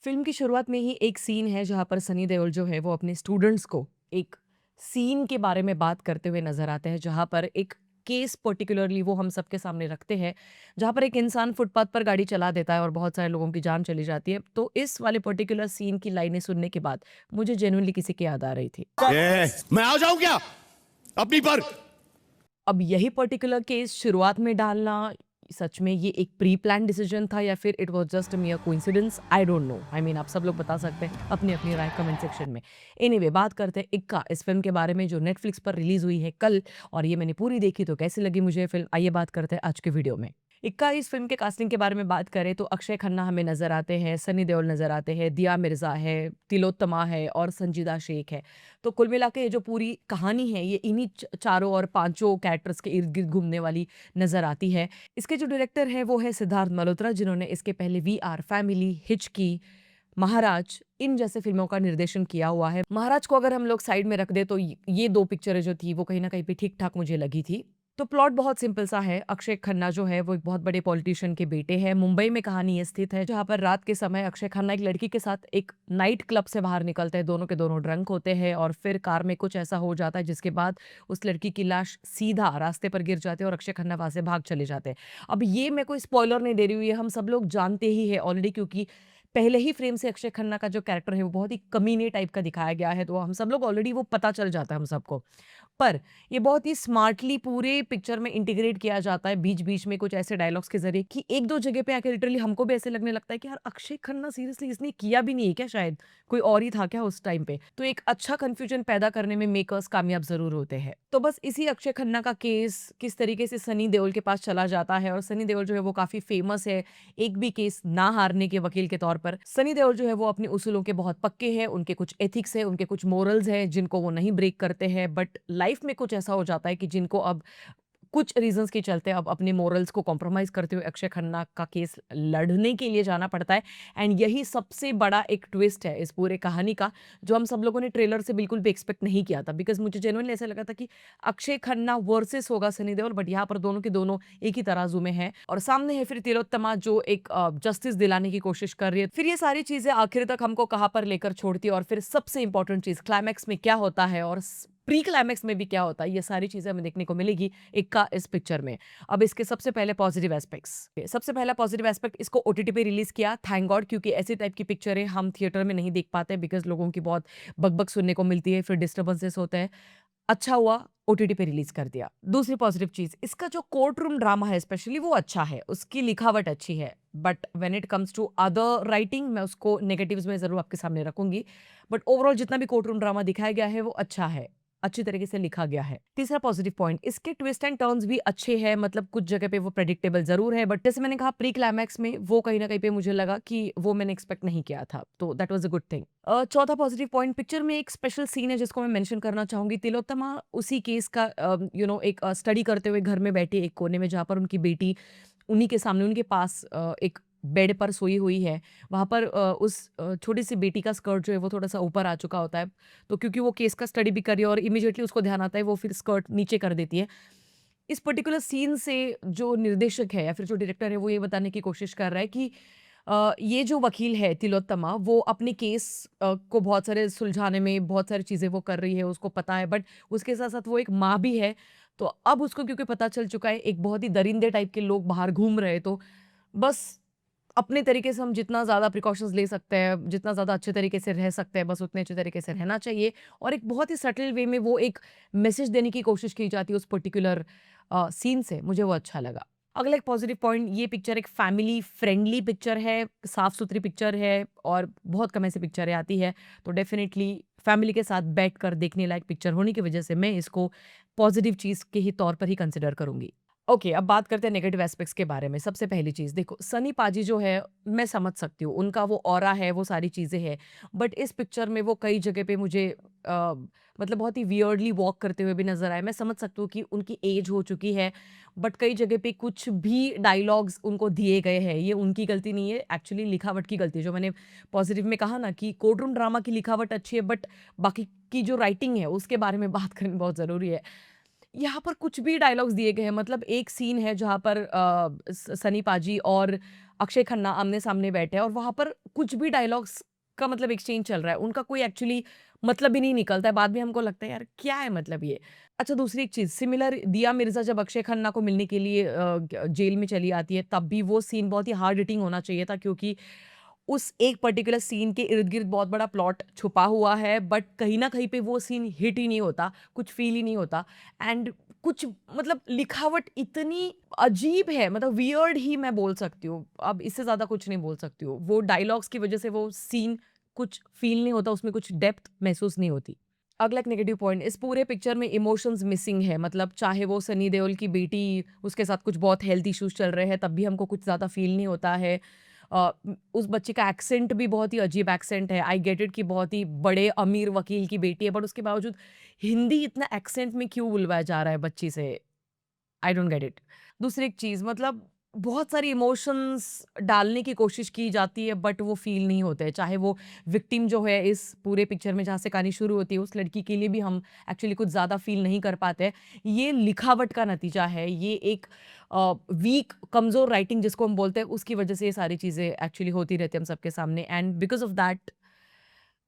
Film की शुरुआत में ही एक सीन है जहाँ पर सनी देओल जो है वो अपने स्टूडेंट्स को एक सीन के बारे में बात करते हुए नज़र आते हैं, जहाँ पर एक केस पर्टिकुलरली वो हम सबके सामने रखते हैं, जहाँ पर एक इंसान फुटपाथ पर गाड़ी चला देता है और बहुत सारे लोगों की जान चली जाती है। तो इस वाले पर्टिकुलर सीन की लाइनें सुनने के बाद मुझे जेन्युइनली किसी की याद आ रही थी। मैं आ जाऊं क्या अपनी पर। अब यही पर्टिकुलर केस शुरुआत में डालना, सच में ये एक प्री प्लान डिसीजन था या फिर it was just a मियर coincidence? I don't know. I mean आप सब लोग बता सकते हैं अपनी अपनी राय कमेंट सेक्शन में। एनीवे, बात करते हैं इक्का, इस फिल्म के बारे में जो नेटफ्लिक्स पर रिलीज हुई है कल, और ये मैंने पूरी देखी। तो कैसी लगी मुझे ये फिल्म, आइए बात करते हैं आज के वीडियो में। इक्का, इस फिल्म के कास्टिंग के बारे में बात करें तो अक्षय खन्ना हमें नजर आते हैं, सनी देओल नजर आते हैं, दिया मिर्जा है, तिलोत्तमा है और संजीदा शेख है। तो कुल मिला के ये जो पूरी कहानी है ये इन्हीं चारों और पांचों कैरेक्टर्स के इर्द गिर्द घूमने वाली नजर आती है। इसके जो डायरेक्टर हैं वो है सिद्धार्थ मल्होत्रा, जिन्होंने इसके पहले वी आर फैमिली, हिचकी, महाराज इन जैसे फिल्मों का निर्देशन किया हुआ है। महाराज को अगर हम लोग साइड में रख दे तो ये दो पिक्चरें जो थी वो कहीं ना कहीं पे ठीक ठाक मुझे लगी थी। तो प्लॉट बहुत सिंपल सा है। अक्षय खन्ना जो है वो एक बहुत बड़े पॉलिटिशियन के बेटे हैं। मुंबई में कहानी ये स्थित है, जहाँ पर रात के समय अक्षय खन्ना एक लड़की के साथ एक नाइट क्लब से बाहर निकलते हैं। दोनों के दोनों ड्रंक होते हैं और फिर कार में कुछ ऐसा हो जाता है जिसके बाद उस लड़की की लाश सीधा रास्ते पर गिर जाती है और अक्षय खन्ना वहां से भाग चले जाते हैं। अब ये मैं कोई स्पॉइलर नहीं दे रही हूँ, ये हम सब लोग जानते ही है ऑलरेडी, क्योंकि पहले ही फ्रेम से अक्षय खन्ना का जो कैरेक्टर है वो बहुत ही कमीने टाइप का दिखाया गया है, तो हम सब लोग ऑलरेडी वो पता चल जाता है हम सबको। पर ये बहुत ही स्मार्टली पूरे पिक्चर में इंटीग्रेट किया जाता है बीच-बीच में कुछ ऐसे डायलॉग्स के ज़रिए कि एक-दो जगह पे आके लिटरली हमको भी ऐसे लगने लगता है कि यार अक्षय खन्ना सीरियसली इसने किया भी नहीं है क्या शायद? कोई और ही था क्या उस टाइम पे? तो एक अच्छा कन्फ्यूजन पैदा करने में मेकर्स कामयाब ज़रूर होते हैं। तो बस इसी अक्षय खन्ना का केस किस तरीके से सनी देओल के पास चला जाता है, और सनी देओल जो है वो काफ़ी फेमस है एक भी केस ना हारने के वकील के तौर पर। सनी देओल जो है वो अपने उसूलों के बहुत पक्के हैं, उनके कुछ एथिक्स है, उनके कुछ मोरल्स हैं जिनको वो नहीं ब्रेक करते हैं। बट लाइफ में कुछ ऐसा हो जाता है कि जिनको अब कुछ रीजंस के चलते अब अपने मोरल्स को कॉम्प्रोमाइज करते हुए अक्षय खन्ना का केस लड़ने के लिए जाना पड़ता है। एंड यही सबसे बड़ा एक ट्विस्ट है इस पूरे कहानी का, जो हम सब लोगों ने ट्रेलर से बिल्कुल भी एक्सपेक्ट नहीं किया था। बिकॉज मुझे जेन्युइनली ऐसा लगा था कि अक्षय खन्ना वर्सेस होगा सनी देओल, बट यहाँ पर दोनों के दोनों एक ही तराजू में है। और सामने है फिर तिलोत्तमा जो एक जस्टिस दिलाने की कोशिश कर रही है। फिर ये सारी चीजें आखिर तक हमको कहाँ पर लेकर छोड़ती है, और फिर सबसे इंपॉर्टेंट चीज क्लाइमैक्स में क्या होता है और प्री क्लाइमैक्स में भी क्या होता है, ये सारी चीजें हमें देखने को मिलेगी इक्का इस पिक्चर में। अब इसके सबसे पहले पॉजिटिव एस्पेक्ट्स, सबसे पहला पॉजिटिव एस्पेक्ट, इसको ओटीटी पे रिलीज किया, थैंक गॉड, क्योंकि ऐसी टाइप की पिक्चरें हम थिएटर में नहीं देख पाते बिकॉज लोगों की बहुत बकबक सुनने को मिलती है, फिर डिस्टर्बेंसेस होते हैं। अच्छा हुआ ओटीटी पे रिलीज कर दिया। दूसरी पॉजिटिव चीज, इसका जो कोर्ट रूम ड्रामा है स्पेशली वो अच्छा है, उसकी लिखावट अच्छी है। But when it comes to other writing, मैं उसको नेगेटिव्स में जरूर आपके सामने रखूंगी। बट ओवरऑल जितना भी कोर्ट रूम ड्रामा दिखाया गया है वो अच्छा है, अच्छी तरीके से लिखा गया है। तीसरा पॉजिटिव पॉइंट, इसके ट्विस्ट एंड टर्न्स भी अच्छे हैं, मतलब कुछ जगह पे वो प्रेडिक्टेबल जरूर है, बट जैसे मैंने कहा प्री क्लाइमैक्स में वो कहीं ना कहीं पे मुझे लगा कि वो मैंने एक्सपेक्ट नहीं किया था, तो that was a good thing. चौथा पॉजिटिव पॉइंट, पिक्चर में एक स्पेशल सीन है जिसको मैं मेंशन करना चाहूंगी। तिलोत्तमा उसी केस का एक स्टडी करते हुए घर में बैठी एक कोने में, जहाँ पर उनकी बेटी उन्हीं के सामने उनके पास एक बेड पर सोई हुई है। वहाँ पर उस छोटी-सी बेटी का स्कर्ट जो है वो थोड़ा-सा ऊपर आ चुका होता है। तो क्योंकि वो केस का स्टडी भी कर रही है और इमीडिएटली उसको ध्यान आता है, वो फिर स्कर्ट नीचे कर देती है। इस पर्टिकुलर सीन से जो निर्देशक है या फिर जो डायरेक्टर है वो ये बताने की कोशिश कर रहा है कि ये जो वकील है तिलोत्तमा, वो अपने केस को बहुत सारे सुलझाने में बहुत सारी चीज़ें वो कर रही है, उसको पता है, बट उसके साथ-साथ वो एक माँ भी है। तो अब उसको क्योंकि पता चल चुका है एक बहुत ही दरिंदे टाइप के लोग बाहर घूम रहे हैं, तो बस अपने तरीके से हम जितना ज़्यादा प्रिकॉशंस ले सकते हैं, जितना ज़्यादा अच्छे तरीके से रह सकते हैं, बस उतने अच्छे तरीके से रहना चाहिए। और एक बहुत ही सटल वे में वो एक मैसेज देने की कोशिश की जाती है उस पर्टिकुलर सीन से, मुझे वो अच्छा लगा। अगला एक पॉजिटिव पॉइंट, ये पिक्चर एक फैमिली फ्रेंडली पिक्चर है, साफ-सुथरी पिक्चर है और बहुत कम ऐसी पिक्चरें आती है, तो डेफ़िनिटली फैमिली के साथ बैठकर देखने लायक पिक्चर होने की वजह से मैं इसको पॉजिटिव चीज़ के ही तौर पर ही कंसिडर करूँगी। ओके, अब बात करते हैं नेगेटिव एस्पेक्ट्स के बारे में। सबसे पहली चीज़ देखो, सनी पाजी जो है मैं समझ सकती हूँ, उनका वो ऑरा है, वो सारी चीज़ें हैं। बट इस पिक्चर में वो कई जगह पे मुझे मतलब बहुत ही वियर्डली वॉक करते हुए भी नज़र आए। मैं समझ सकती हूँ कि उनकी एज हो चुकी है, बट कई जगह पे कुछ भी डायलॉग्स उनको दिए गए हैं, ये उनकी गलती नहीं है, एक्चुअली लिखावट की गलती है। जो मैंने पॉजिटिव में कहा ना कि कोर्ट रूम ड्रामा की लिखावट अच्छी है, बट बाकी की जो राइटिंग है उसके बारे में बात करनी बहुत ज़रूरी है। यहाँ पर कुछ भी डायलॉग्स दिए गए हैं, मतलब एक सीन है जहाँ पर सनी पाजी और अक्षय खन्ना आमने सामने बैठे हैं और वहाँ पर कुछ भी डायलॉग्स का मतलब एक्सचेंज चल रहा है, उनका कोई एक्चुअली मतलब भी नहीं निकलता है। बाद में हमको लगता है यार क्या है मतलब ये। अच्छा, दूसरी एक चीज़ सिमिलर, दिया मिर्ज़ा जब अक्षय खन्ना को मिलने के लिए जेल में चली आती है, तब भी वो सीन बहुत ही हार्ड हिटिंग होना चाहिए था, क्योंकि उस एक पर्टिकुलर सीन के इर्द-गिर्द बहुत बड़ा प्लॉट छुपा हुआ है, बट कहीं न कहीं पे वो सीन हिट ही नहीं होता, कुछ फ़ील ही नहीं होता। एंड कुछ मतलब लिखावट इतनी अजीब है, मतलब वियर्ड ही मैं बोल सकती हूँ। अब इससे ज़्यादा कुछ नहीं बोल सकती हूँ। वो डायलॉग्स की वज़ह से वो सीन कुछ फ़ील नहीं होता, उसमें कुछ डेप्थ महसूस नहीं होती। अगला एक नेगेटिव पॉइंट, इस पूरे पिक्चर में इमोशंस मिसिंग है, मतलब चाहे वो सनी देओल की बेटी, उसके साथ कुछ बहुत हेल्थ इश्यूज़ चल रहे हैं, तब भी हमको कुछ ज़्यादा फ़ील नहीं होता है। उस बच्चे का एक्सेंट भी बहुत ही अजीब एक्सेंट है। आई गेट इट कि बहुत ही बड़े अमीर वकील की बेटी है, बट उसके बावजूद हिंदी इतना एक्सेंट में क्यों बुलवाया जा रहा है बच्ची से? I don't get it. दूसरी एक चीज़, मतलब बहुत सारी इमोशंस डालने की कोशिश की जाती है, बट वो फ़ील नहीं होते हैं। चाहे वो विक्टिम जो है इस पूरे पिक्चर में, जहाँ से कहानी शुरू होती है, उस लड़की के लिए भी हम एक्चुअली कुछ ज़्यादा फ़ील नहीं कर पाते हैं। ये लिखावट का नतीजा है। ये एक वीक, कमज़ोर राइटिंग जिसको हम बोलते हैं, उसकी वज़ह से ये सारी चीज़ें एक्चुअली होती रहती है हम सबके सामने, and because of that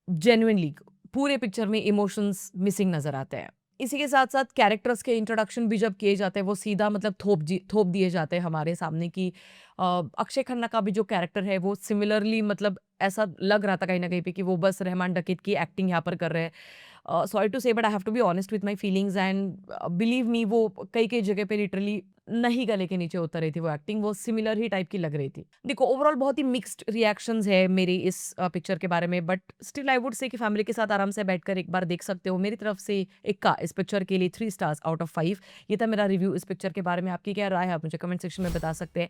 genuinely पूरे पिक्चर में इमोशंस मिसिंग नज़र आते हैं। इसी के साथ-साथ कैरेक्टर्स के इंट्रोडक्शन भी जब किए जाते हैं, वो सीधा मतलब थोप दिए जाते हैं हमारे सामने कि अक्षय खन्ना का भी जो कैरेक्टर है, वो सिमिलरली मतलब ऐसा लग रहा था कहीं न कहीं पे कि वो बस रहमान डकीत की एक्टिंग यहाँ पर कर रहे हैं। Sorry to say, but I have to be honest with my feelings, and believe me, वो कई-कई जगह पे लिटरली नहीं गले के नीचे उतर रही थी वो एक्टिंग, वो सिमिलर ही टाइप की लग रही थी। देखो, ओवरऑल बहुत ही मिक्स्ड रिएक्शंस है मेरी इस पिक्चर के बारे में, but still I would say कि फैमिली के साथ आराम से बैठकर एक बार देख सकते हो। मेरी तरफ से इक्का इस पिक्चर के लिए 3 स्टार्स आउट ऑफ 5। ये था मेरा रिव्यू इस पिक्चर के बारे में। आपकी क्या राय है, आप मुझे कमेंट सेक्शन में बता सकते हैं।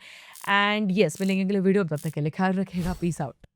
एंड येस, मिलेंगे अगले वीडियो में, तब तक के लिए ख्याल रखिएगा। Peace out.